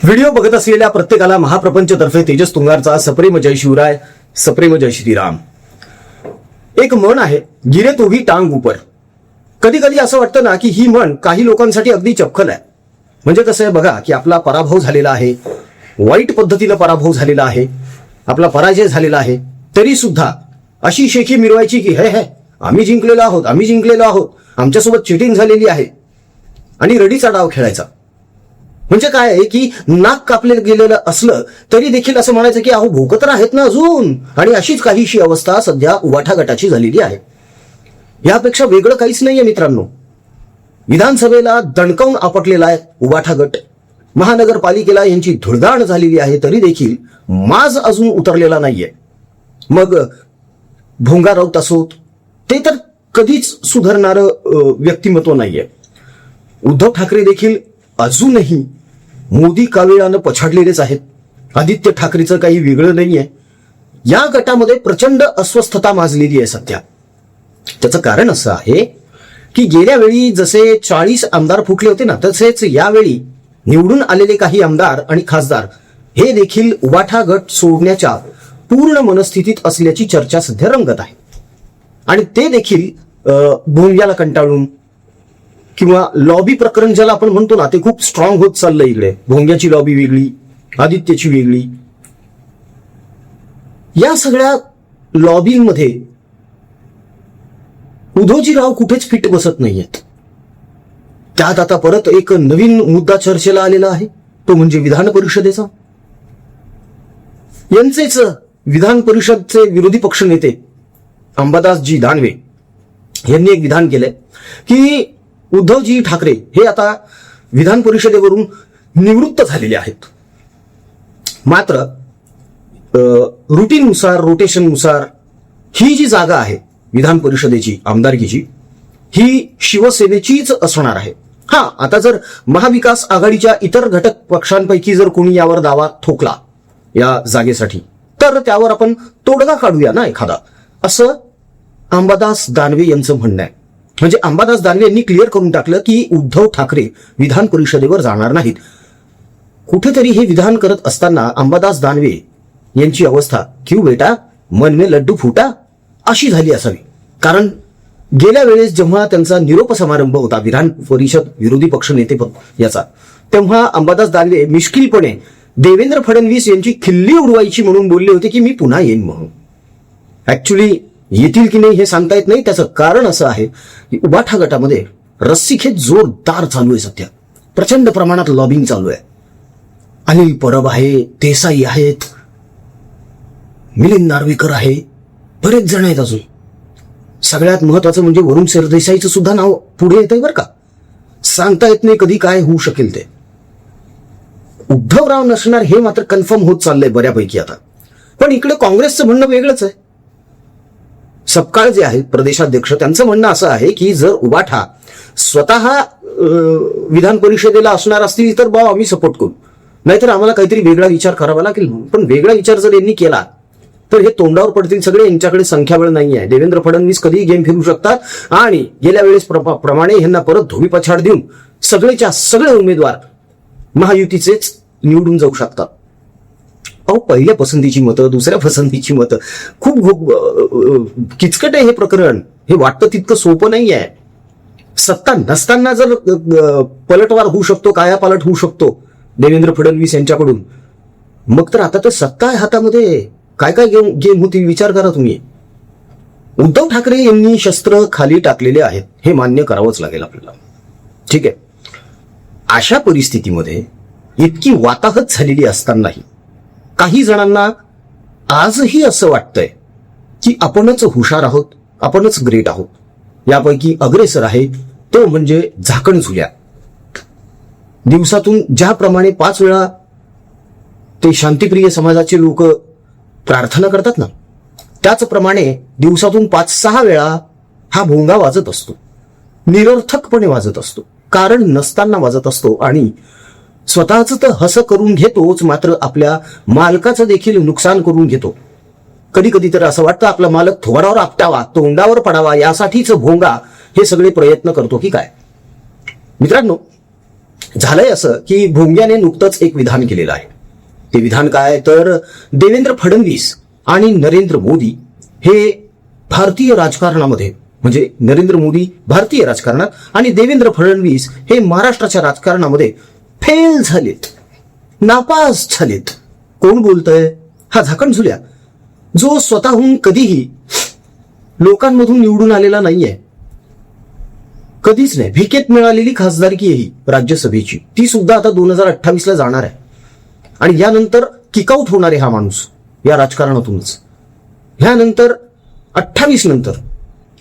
Video बघत असलेल्या प्रत्येकाला महाप्रपंचतर्फे तेजस तुंगारचा सप्रेम जय शिवराय, सप्रेम जय श्रीराम. एक म्हण आहे, गिरे तो भी टांग ऊपर. कधी कधी असं वाटतं ना की ही म्हण काही लोकांसाठी अगदी चपखल आहे. म्हणजे कसं आहे बघा की आपला पराभव झालेला आहे, वाईट पद्धतीनं पराभव झालेला आहे, आपला पराजय झालेला आहे, तरी सुद्धा अशी शेखी मिरवायची की हे आम्ही जिंकलेलो आहोत, आम्ही जिंकलेलो आहोत, आमच्यासोबत चिटिंग झालेली आहे, आणि रडीचा डाव खेळायचा. म्हणजे काय आहे की नाक कापले गेलेलं असलं तरी देखील असं म्हणायचं की अहो भोकत तर आहेत ना अजून. आणि अशीच काहीशी अवस्था सध्या उबाठा गटाची झालेली आहे. यापेक्षा वेगळं काहीच नाहीये मित्रांनो. विधानसभेला दणकावून आपटलेला आहे उबाठा गट, महानगरपालिकेला यांची धुळदाण झालेली आहे, तरी देखील माज अजून उतरलेला नाहीये. मग भोंगा राऊत असोत, ते तर कधीच सुधारणारं व्यक्तिमत्व नाहीये. उद्धव ठाकरे देखील अजूनही मोदी काविळानं पछाडलेलेच आहेत. आदित्य ठाकरेचं काही वेगळं नाहीये. या गटामध्ये प्रचंड अस्वस्थता माजलेली आहे सध्या. त्याचं कारण असं आहे की गेल्या वेळी जसे 40 आमदार फुटले होते ना, तसेच यावेळी निवडून आलेले काही आमदार आणि खासदार हे देखील उबाठा गट सोडण्याच्या पूर्ण मनस्थितीत असल्याची चर्चा सध्या रंगत आहे. आणि ते देखील भोंग्याला कंटाळून किंवा लॉबी प्रकरण ज्याला आपण म्हणतो ना, ते खूप स्ट्रॉंग होत चाललंय. इकडे भोंग्याची लॉबी वेगळी, आदित्यची वेगळी. या सगळ्या लॉबीमध्ये उद्धवजीराव कुठेच फिट बसत नाहीयेत. त्यात आता परत एक नवीन मुद्दा चर्चेला आलेला आहे, तो म्हणजे विधान परिषदेचा. यांचेच विधान परिषदचे विरोधी पक्ष नेते अंबादासजी दानवे यांनी एक विधान केलंय की उद्धवजी ठाकरे हे आता विधान परिषदेवरून निवृत्त झालेले आहेत. मात्र रुटीननुसार, रोटेशननुसार ही जी जागा आहे विधान परिषदेची आमदारकीची, ही शिवसेनेचीच असणार आहे. हा, आता जर महाविकास आघाडीच्या इतर घटक पक्षांपैकी जर कोणी यावर दावा ठोकला या जागेसाठी, तर त्यावर आपण तोडगा काढूया ना एखादा, असं अंबादास दानवे यांचं म्हणणं आहे. म्हणजे अंबादास दानवे यांनी क्लिअर करून टाकलं की उद्धव ठाकरे विधान परिषदेवर जाणार नाहीत. कुठेतरी हे विधान करत असताना अंबादास दानवे यांची अवस्था क्यू बेटा मन में लड्डू फुटा अशी झाली असावी. कारण गेल्या वेळेस जेव्हा त्यांचा निरोप समारंभ होता विधान परिषद विरोधी पक्ष नेतेपद याचा, तेव्हा अंबादास दानवे मिश्किलपणे देवेंद्र फडणवीस यांची खिल्ली उडवायची म्हणून बोलले होते की मी पुन्हा येईन म्हणून. ऍक्च्युली येतील की नाही हे सांगता येत नाही. त्याचं कारण असं आहे की उबाठा गटामध्ये रस्सीखेच जोरदार चालू आहे सध्या. प्रचंड प्रमाणात लॉबिंग चालू आहे. अनिल परब आहे, देसाई आहेत, मिलिंद नार्वेकर आहे, बरेच जण आहेत अजून. सगळ्यात महत्वाचं म्हणजे वरुण सरदेसाईचं सुद्धा नाव पुढे येतंय बरं का. सांगता येत नाही कधी काय होऊ शकेल ते. उद्धवराव नसणार हे मात्र कन्फर्म होत चाललंय बऱ्यापैकी आता. पण इकडे काँग्रेसचं म्हणणं वेगळंच आहे. सपकाळ जे आहेत प्रदेशाध्यक्ष, त्यांचं म्हणणं असं आहे की जर उबाठा स्वतः विधान परिषदेला असणार असतील तर भाऊ आम्ही सपोर्ट करू, नाहीतर आम्हाला काहीतरी वेगळा विचार करावा लागेल. पण वेगळा विचार जर यांनी केला तर हे तोंडावर पडतील सगळे. यांच्याकडे संख्याबळ नाही आहे. देवेंद्र फडणवीस कधीही गेम फिरू शकतात आणि गेल्या वेळेस प्रमाणे यांना परत धोबी पछाड देऊन सगळेच्या सगळे उमेदवार महायुतीचेच निवडून जाऊ शकतात. अहो, पहिल्या पसंतीची मतं, दुसऱ्या पसंतीची मतं, खूप किचकट आहे हे प्रकरण. हे वाटतं तितकं सोपं नाही आहे. सत्ता नसताना जर पलटवार होऊ शकतो, कायापालट होऊ शकतो देवेंद्र फडणवीस यांच्याकडून, मग तर आता तर सत्ता आहे हातामध्ये, काय काय गेम होती विचार करा तुम्ही. उद्धव ठाकरे यांनी शस्त्र खाली टाकलेले आहेत हे मान्य करावंच लागेल आपल्याला. ठीक आहे. अशा परिस्थितीमध्ये इतकी वाताहत झालेली असतानाही काही जणांना आजही असं वाटतंय की आपणच हुशार आहोत, आपणच ग्रेट आहोत. यापैकी अग्रेसर आहे तो म्हणजे झाकण झुल्या. दिवसातून ज्याप्रमाणे 5 वेळा ते शांतिप्रिय समाजाचे लोक प्रार्थना करतात ना, त्याचप्रमाणे दिवसातून 5-6 वेळा हा भोंगा वाजत असतो. निरर्थकपणे वाजत असतो, कारण नसताना वाजत असतो. आणि स्वतःच तर हसं करून घेतोच, मात्र आपल्या मालकाचं देखील नुकसान करून घेतो. कधी कधी तर असं वाटतं आपला मालक थोडावर आपटावा, तोंडावर पडावा, यासाठीच भोंगा हे सगळे प्रयत्न करतो की काय. मित्रांनो, झालंय असं की भोंग्याने नुकतंच एक विधान केलेलं आहे. ते विधान काय तर देवेंद्र फडणवीस आणि नरेंद्र मोदी हे भारतीय राजकारणामध्ये, म्हणजे नरेंद्र मोदी भारतीय राजकारणात आणि देवेंद्र फडणवीस हे महाराष्ट्राच्या राजकारणामध्ये फेल झालेत, नापास झालेत. कोण बोलतंय? हा झाकण झुल्या, जो स्वतःहून कधीही लोकांमधून निवडून आलेला नाहीये, कधीच नाही. भिकेत मिळालेली खासदारकी आहे ही राज्यसभेची, ती सुद्धा आता 2028ला जाणार आहे. आणि यानंतर किकआउट होणार आहे हा माणूस या राजकारणातूनच. ह्यानंतर 28 नंतर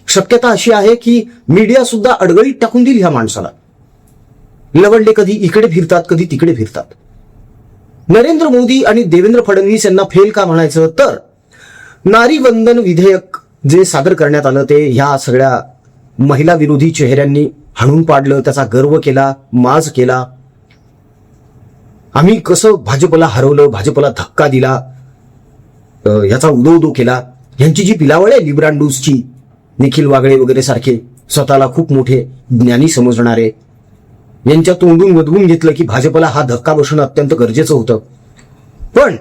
शक्यता अशी आहे की मीडिया सुद्धा अडगळीत टाकून देईल ह्या माणसाला. लवडले कधी इकडे फिरतात, कधी तिकडे फिरतात. नरेंद्र मोदी आणि देवेंद्र फडणवीस यांना फेल का म्हणायचं तर नारी वंदन विधेयक जे सादर करण्यात आलं ते ह्या सगळ्या महिला विरोधी चेहऱ्यांनी हाणून पाडलं, त्याचा गर्व केला, माज केला. आम्ही कसं भाजपला हरवलं, भाजपला धक्का दिला, ह्याचा उदो केला. यांची जी पिलावळ आहे लिब्रांडूसची, निखिल वागळे वगैरे सारखे स्वतःला खूप मोठे ज्ञानी समजणारे, यांच्या तोंडून वदवून घेतलं की भाजपला हा धक्का बसणं अत्यंत गरजेचं होतं. पण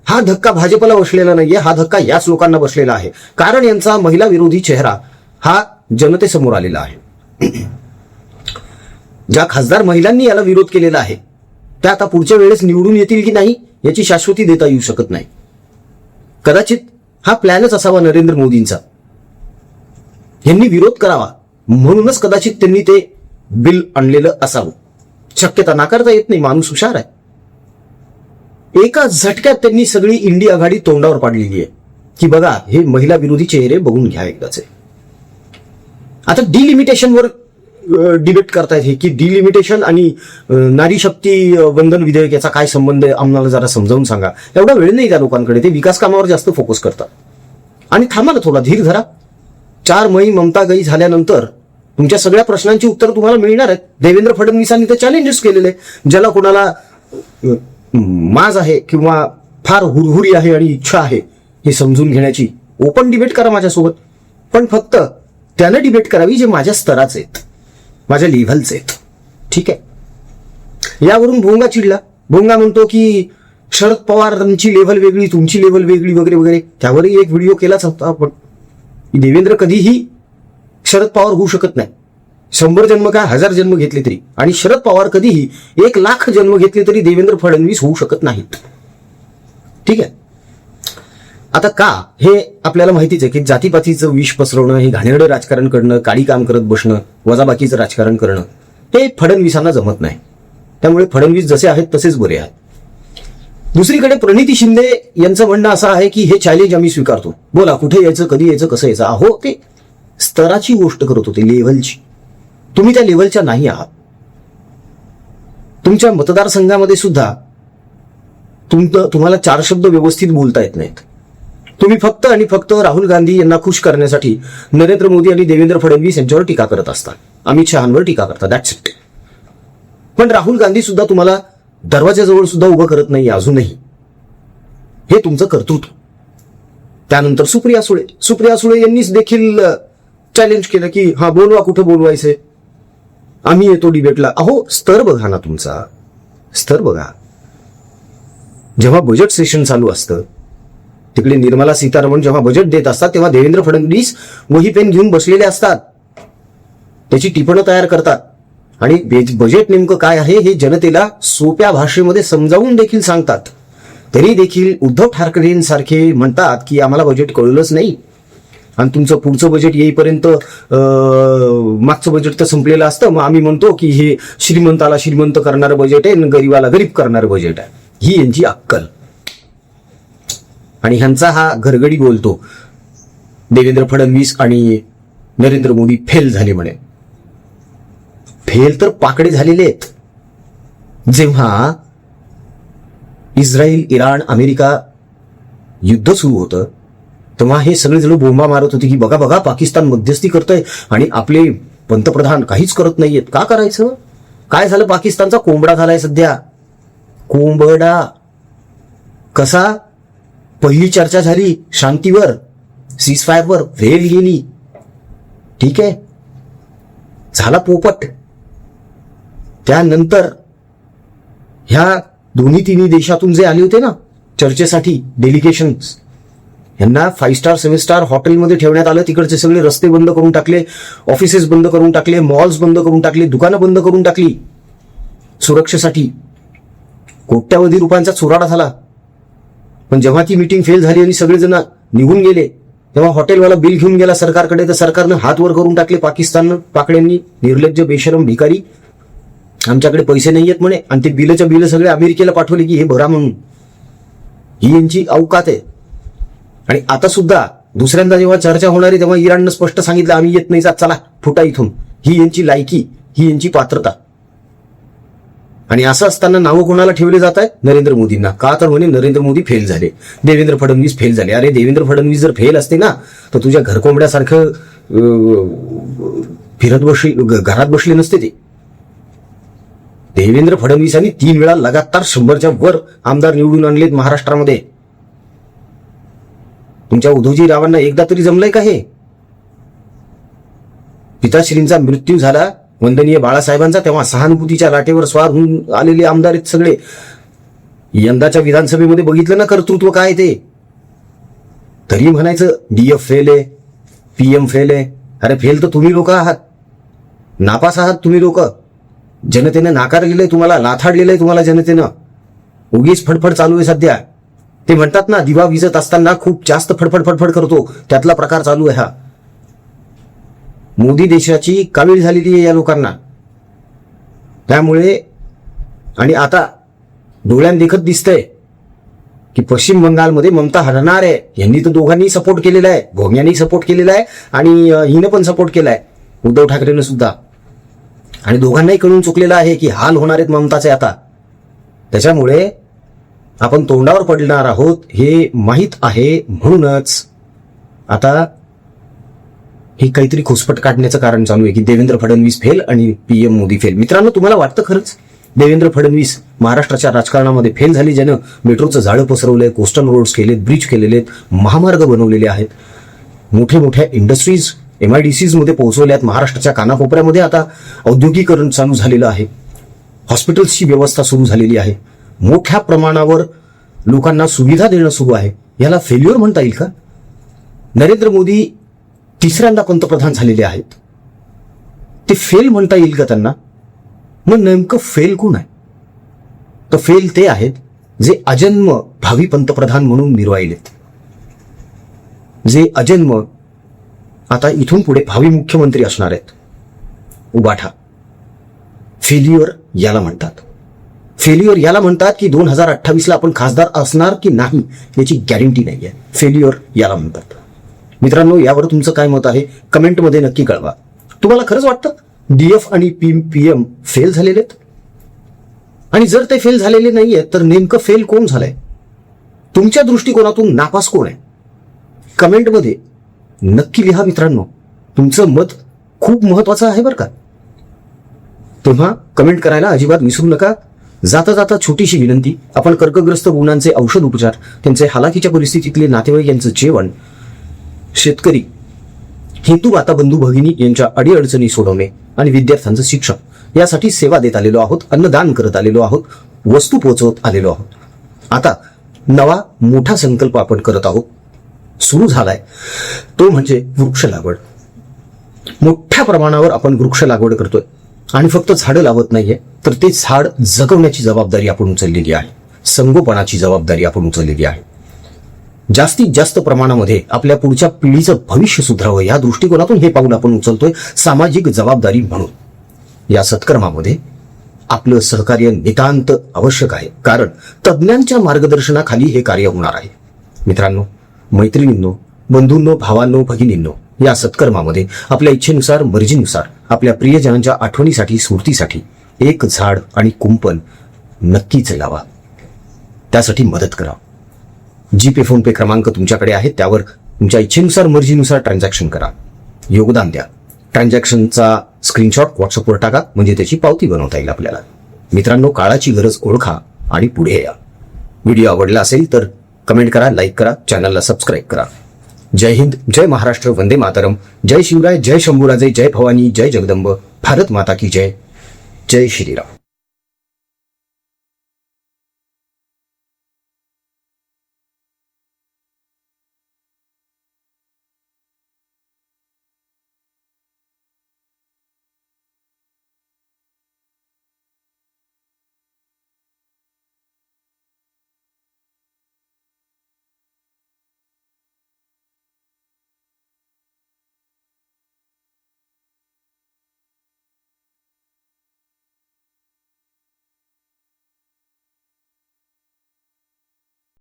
हा धक्का भाजपला बसलेला नाहीये, हा धक्का याच लोकांना बसलेला आहे. कारण यांचा महिला विरोधी चेहरा हा जनतेसमोर आलेला आहे. ज्या खासदार महिलांनी याला विरोध केलेला आहे त्या आता पुढच्या वेळेस निवडून येतील की नाही याची शाश्वती देता येऊ शकत नाही. कदाचित हा प्लॅनच असावा नरेंद्र मोदींचा. यांनी विरोध करावा म्हणूनच कदाचित त्यांनी ते बिल आणलेलं असावं. शक्यता नाकारता येत नाही, माणूस हुशार आहे. एका झटक्यात त्यांनी सगळी इंडी आघाडी तोंडावर पाडलेली आहे की बघा हे महिला विरोधी चेहरे बघून घ्या एकदाचे. आता डिलिमिटेशनवर डिबेट करतायत हे की डिलिमिटेशन आणि नारी शक्ती वंदन विधेयक याचा काय संबंध आहे, आम्हाला जरा समजावून सांगा. एवढा वेळ नाही त्या लोकांकडे, ते विकास कामावर जास्त फोकस करतात. आणि थांबा ना, थोडा धीर धरा. 4 मई ममता गई झाल्यानंतर तुमच्या सगळ्या प्रश्नांची उत्तर तुम्हाला मिळणार आहेत. देवेंद्र फडणवीसांनी ते चॅलेंजेस केलेले, ज्याला कोणाला माज आहे किंवा फार हुरहुरी आहे आणि इच्छा आहे हे समजून घेण्याची, ओपन डिबेट करा माझ्यासोबत. पण फक्त त्यानं डिबेट करावी जे माझ्या स्तराचे आहेत, माझ्या लेव्हलचे आहेत. ठीक आहे. यावरून भोंगा चिडला. भोंगा म्हणतो की शरद पवारांची लेव्हल वेगळी, तुमची लेव्हल वेगळी वगैरे वगैरे. त्यावरही एक व्हिडिओ केलाच होता आपण. देवेंद्र कधीही शरद पवार होऊ शकत नाही. 100 जन्म काय 1000 जन्म घेतले तरी, आणि शरद पवार कधीही 1,00,000 जन्म घेतले तरी देवेंद्र फडणवीस होऊ शकत नाहीत. ठीक आहे. आता का हे आपल्याला माहितीच आहे की जातीपातीचं विष पसरवणं, हे घाणेरडं राजकारण करणं, काडी काम करत बसणं, वजाबाकीचं राजकारण करणं हे फडणवीसांना जमत नाही. त्यामुळे फडणवीस जसे आहेत तसेच बरे आहेत. दुसरीकडे प्रणिती शिंदे यांचं म्हणणं असं आहे की हे चॅलेंज आम्ही स्वीकारतो, बोला कुठे यायचं, कधी यायचं, कसं यायचं. अहो, ते स्तराची गोष्ट करत होते, लेव्हलची. तुम्ही त्या लेव्हलच्या नाही आहात. तुमच्या मतदारसंघामध्ये सुद्धा तुम्हाला 4 शब्द व्यवस्थित बोलता येत नाहीत. तुम्ही फक्त आणि फक्त राहुल गांधी यांना खुश करण्यासाठी नरेंद्र मोदी आणि देवेंद्र फडणवीस यांच्यावर टीका करत असतात, अमित शहांवर टीका करतात, दॅट्स इट. पण राहुल गांधी सुद्धा तुम्हाला दरवाजाजवळ सुद्धा उभं करत नाही अजूनही. हे तुमचं कर्तृत्व. त्यानंतर सुप्रिया सुळे यांनीच देखील चॅलेंज केलं की हा बोलवा, कुठं बोलवायचंय, आम्ही येतो डिबेटला. अहो, स्तर बघा ना तुमचा, स्तर बघा. जेव्हा बजेट सेशन चालू असतं तिकडे निर्मला सीतारामन जेव्हा बजेट देत असतात तेव्हा देवेंद्र फडणवीस वही पेन घेऊन बसलेले असतात, त्याची टिपणं तयार करतात आणि बजेट नेमकं काय आहे हे जनतेला सोप्या भाषेमध्ये समजावून देखील सांगतात. तरी देखील उद्धव ठाकरेंसारखे म्हणतात की आम्हाला बजेट कळलंच नाही, आणि तुमचं पुढचं बजेट येईपर्यंत मागचं बजेट तर संपलेलं असतं. मग आम्ही म्हणतो की हे श्रीमंताला श्रीमंत करणारं बजेट आहे आणि गरीबाला गरीब करणारं बजेट आहे. ही यांची अक्कल. आणि ह्यांचा हा घरगडी बोलतो देवेंद्र फडणवीस आणि नरेंद्र मोदी फेल झाले म्हणे. फेल तर पाकडे झालेले आहेत. जेव्हा इस्रायल, इराण, अमेरिका युद्ध सुरू होतं तेव्हा हे सगळेजण बोंबा मारत होते की बघा बघा पाकिस्तान मध्यस्थी करतोय आणि आपले पंतप्रधान काहीच करत नाहीयेत. का करायचं? काय झालं? पाकिस्तानचा कोंबडा झालाय सध्या. कोंबडा कसा? पहिली चर्चा झाली शांतीवर, सीजफायरवर, वेळ गेली. ठीक आहे, झाला पोपट. त्यानंतर ह्या दोन्ही तिन्ही देशातून जे आले होते ना चर्चेसाठी डेलिगेशन्स, यांना 5 स्टार 7 स्टार हॉटेलमध्ये ठेवण्यात आलं. तिकडचे सगळे रस्ते बंद करून टाकले, ऑफिसेस बंद करून टाकले, मॉल्स बंद करून टाकले, दुकानं बंद करून टाकली सुरक्षेसाठी. कोट्यावधी रुपयांचा चुराडा झाला. पण जेव्हा ती मीटिंग फेल झाली आणि सगळेजण निघून गेले, तेव्हा हॉटेलवाला बिल घेऊन गेला सरकारकडे, तर सरकारनं हात वर करून टाकले. पाकिस्तान पाकड्यांनी, निर्लज्ज बेशरम भिकारी, आमच्याकडे पैसे नाही आहेत म्हणे, आणि ते बिल सगळे अमेरिकेला पाठवले की हे भरा म्हणून. ही यांची अवकात आहे. आणि आता सुद्धा दुसऱ्यांदा जेव्हा चर्चा होणार आहे तेव्हा इराणनं स्पष्ट सांगितलं आम्ही येत नाही, चला फुटा इथून. ही यांची लायकी, ही यांची पात्रता. आणि असं असताना नावं कोणाला ठेवले जात आहेत? नरेंद्र मोदींना. का तर म्हणे नरेंद्र मोदी फेल झाले, देवेंद्र फडणवीस फेल झाले. अरे देवेंद्र फडणवीस जर फेल असते ना तर तुझ्या घरकोंबड्यासारखं घरात बसले नसते ते. देवेंद्र फडणवीसांनी 3 वेळा लगातार 100च्या वर आमदार निवडून आणलेत महाराष्ट्रामध्ये. तुमच्या उद्धवजी रावांना एकदा तरी जमलंय का हे? पिताश्रींचा मृत्यू झाला वंदनीय बाळासाहेबांचा, तेव्हा सहानुभूतीच्या लाटेवर स्वार होऊन आलेले आमदार आहेत सगळे. यंदाच्या विधानसभेमध्ये बघितलं ना कर्तृत्व काय ते. तरी म्हणायचं डीएफ फेल आहे, पीएम फेल आहे. अरे फेल तर तुम्ही लोक आहात, नापास आहात तुम्ही लोक. जनतेनं नाकारलेलंय तुम्हाला, लाथाडलेलंय तुम्हाला जनतेनं. उगीच फडफड चालू आहे सध्या. ते म्हणतात ना दिवा विजत असताना खूप जास्त फडफड करतो, त्यातला प्रकार चालू आहे हा. मोदी देशाची कावीळ झालेली आहे या लोकांना. त्यामुळे आणि आता डोळ्यात देखत दिसतंय की पश्चिम बंगालमध्ये ममता हरणार आहे. यांनी तर दोघांनी सपोर्ट केलेला आहे, भोंग्यांनी सपोर्ट केलेला आहे आणि हिनं पण सपोर्ट केलाय, उद्धव ठाकरेनं सुद्धा. आणि दोघांनाही कळून चुकलेलं आहे की हाल होणार आहेत ममताचे आता. त्याच्यामुळे आपण तोंडावर पडणार आहोत हे माहीत आहे. म्हणूनच आता हे काहीतरी खुसपट काढण्याचं कारण चालू आहे की देवेंद्र फडणवीस फेल आणि पीएम मोदी फेल. मित्रांनो, तुम्हाला वाटतं खरंच देवेंद्र फडणवीस महाराष्ट्राच्या राजकारणामध्ये फेल झाले, ज्यानं मेट्रोचं जाळं पसरवलंय, कोस्टल रोड्स केलेत, ब्रिज केलेले आहेत, महामार्ग बनवलेले आहेत, मोठ्या मोठ्या इंडस्ट्रीज MIDCs मध्ये पोहोचवल्यात, महाराष्ट्राच्या कानाकोपऱ्यामध्ये आता औद्योगिकरण चालू झालेलं आहे, हॉस्पिटल्सची व्यवस्था सुरू झालेली आहे, मोठ्या प्रमाणावर लोकांना सुविधा देणं सुरू आहे. याला फेल्युअर म्हणता येईल का? नरेंद्र मोदी 3ऱ्यांदा पंतप्रधान झालेले आहेत, ते फेल म्हणता येईल का त्यांना? मग नेमकं फेल कोण आहे? तर फेल ते आहेत जे अजन्म भावी पंतप्रधान म्हणून मिरवायलेत, जे अजन्म आता इथून पुढे भावी मुख्यमंत्री असणार आहेत. उबाठा. फेल्युअर याला म्हणतात. फेल्युअर याला म्हणतात की 2028ला आपण खासदार असणार की नाही याची गॅरंटी नाहीये. फेल्युअर याला म्हणतात. मित्रांनो, यावर तुमचं काय मत आहे कमेंटमध्ये नक्की कळवा. तुम्हाला खरंच वाटतं डीएफ आणि पीएम फेल झालेले आहेत? आणि जर ते फेल झालेले नाहीये तर नेमकं फेल कोण झालंय? तुमच्या दृष्टिकोनातून नापास कोण आहे? कमेंटमध्ये नक्की लिहा मित्रांनो. तुमचं मत खूप महत्वाचं आहे बरं का. तेव्हा कमेंट करायला अजिबात विसरू नका. जाता जाता छोटीशी विनंती, आपण कर्कग्रस्त रुग्णांचे औषध उपचार, त्यांचे हालाकीच्या परिस्थितीतले नातेवाईक यांचं जेवण, शेतकरी, हिंदू माता बंधू भगिनी यांच्या अडीअडचणी सोडवणे आणि विद्यार्थ्यांचं शिक्षण यासाठी सेवा देत आलेलो आहोत, अन्नदान करत आलेलो आहोत, वस्तू पोहोचवत आलेलो आहोत. आता नवा मोठा संकल्प आपण करत आहोत, सुरू झालाय, तो म्हणजे वृक्ष लागवड. मोठ्या प्रमाणावर आपण वृक्ष लागवड करतोय आणि फक्त झाडं लावत नाहीये, तर ते झाड जगवण्याची जबाबदारी आपण उचललेली आहे, संगोपनाची जबाबदारी आपण उचललेली आहे. जास्तीत जास्त प्रमाणामध्ये आपल्या पुढच्या पिढीचं भविष्य सुधारावं या दृष्टिकोनातून हे पाऊल आपण उचलतोय, सामाजिक जबाबदारी म्हणून. या सत्कर्मामध्ये आपलं सहकार्य नितांत आवश्यक आहे, कारण तज्ज्ञांच्या मार्गदर्शनाखाली हे कार्य होणार आहे. मित्रांनो, मैत्रिणींनो, बंधूंनो, भावांनो, भगिनींनो, या सत्कर्मामध्ये आपल्या इच्छेनुसार, मर्जीनुसार आपल्या प्रियजनांच्या आठवणीसाठी, स्मृतीसाठी एक झाड आणि कुंपण नक्कीच लावा. त्यासाठी मदत करा. जीपे, फोनपे क्रमांक तुमच्याकडे आहेत, त्यावर तुमच्या इच्छेनुसार, मर्जीनुसार ट्रान्झॅक्शन करा, योगदान द्या. ट्रान्झॅक्शनचा स्क्रीनशॉट व्हॉट्सअपवर टाका, म्हणजे त्याची पावती बनवता येईल आपल्याला. मित्रांनो, काळाची गरज ओळखा आणि पुढे या. व्हिडिओ आवडला असेल तर कमेंट करा, लाईक करा, चॅनलला सबस्क्राईब करा. जय हिंद, जय महाराष्ट्र, वंदे मातरम, जय शिवराय, जय शंभूराजे, जय भवानी, जय जगदंब, भारत माता की जय, जय श्रीराम.